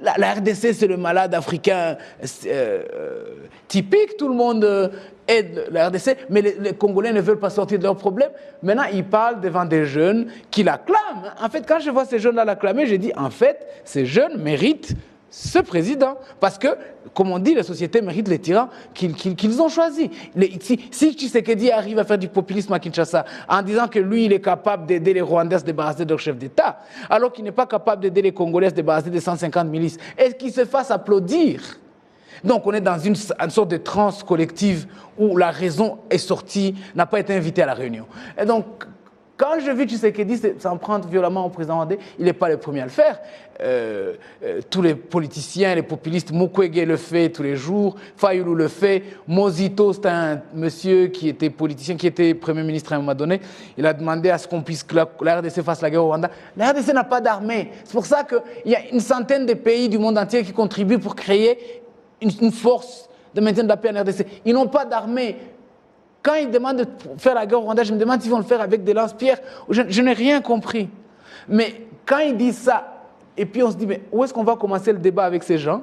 La RDC, c'est le malade africain typique. Tout le monde aide la RDC, mais les Congolais ne veulent pas sortir de leurs problèmes. Maintenant, ils parlent devant des jeunes qui l'acclament. En fait, quand je vois ces jeunes-là l'acclamer, je dis, en fait, ces jeunes méritent ce président. Parce que, comme on dit, les sociétés méritent les tyrans qu'ils ont choisis. Si Tshisekedi arrive à faire du populisme à Kinshasa en disant que lui, il est capable d'aider les Rwandais à se débarrasser de leur chef d'État, alors qu'il n'est pas capable d'aider les Congolais à se débarrasser des 150 milices, est-ce qu'il se fasse applaudir? Donc on est dans une sorte de transe collective où la raison est sortie, n'a pas été invitée à la réunion. Et donc, quand je vis Tshisekedi s'en prendre violemment au président rwandais, il n'est pas le premier à le faire. Tous les politiciens, les populistes, Mukwege le fait tous les jours, Fayulu le fait, Mozito, c'est un monsieur qui était politicien, qui était Premier ministre à un moment donné, il a demandé à ce qu'on puisse que la RDC fasse la guerre au Rwanda. La RDC n'a pas d'armée. C'est pour ça qu'il y a une centaine de pays du monde entier qui contribuent pour créer une force de maintien de la paix en RDC. Ils n'ont pas d'armée. Quand ils demandent de faire la guerre au Rwanda, je me demande s'ils vont le faire avec des lance-pierres. Je n'ai rien compris. Mais quand ils disent ça, et puis on se dit, mais où est-ce qu'on va commencer le débat avec ces gens?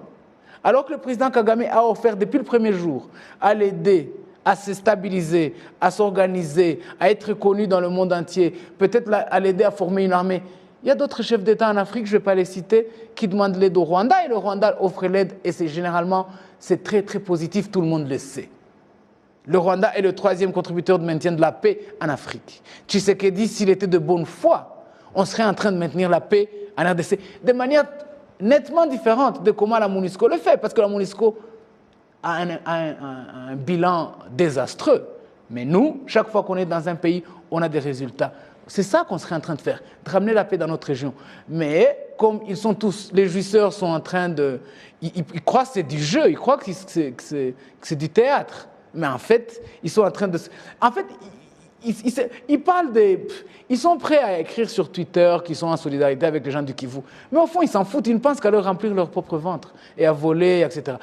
Alors que le président Kagame a offert depuis le premier jour à l'aider à se stabiliser, à s'organiser, à être connu dans le monde entier, peut-être à l'aider à former une armée. Il y a d'autres chefs d'État en Afrique, je ne vais pas les citer, qui demandent l'aide au Rwanda, et le Rwanda offre l'aide, et c'est très très positif, tout le monde le sait. Le Rwanda est le troisième contributeur de maintien de la paix en Afrique. Tshisekedi, s'il était de bonne foi, on serait en train de maintenir la paix en RDC de manière nettement différente de comment la MONUSCO le fait, parce que la MONUSCO a un bilan désastreux. Mais nous, chaque fois qu'on est dans un pays, on a des résultats. C'est ça qu'on serait en train de faire, de ramener la paix dans notre région. Mais comme ils sont tous, les jouisseurs sont en train de... Ils croient que c'est du jeu, ils croient que c'est du théâtre. Mais en fait, ils sont en train de... En fait, ils parlent des... Ils sont prêts à écrire sur Twitter qu'ils sont en solidarité avec les gens du Kivu. Mais au fond, ils s'en foutent. Ils ne pensent qu'à leur remplir leur propre ventre et à voler, etc.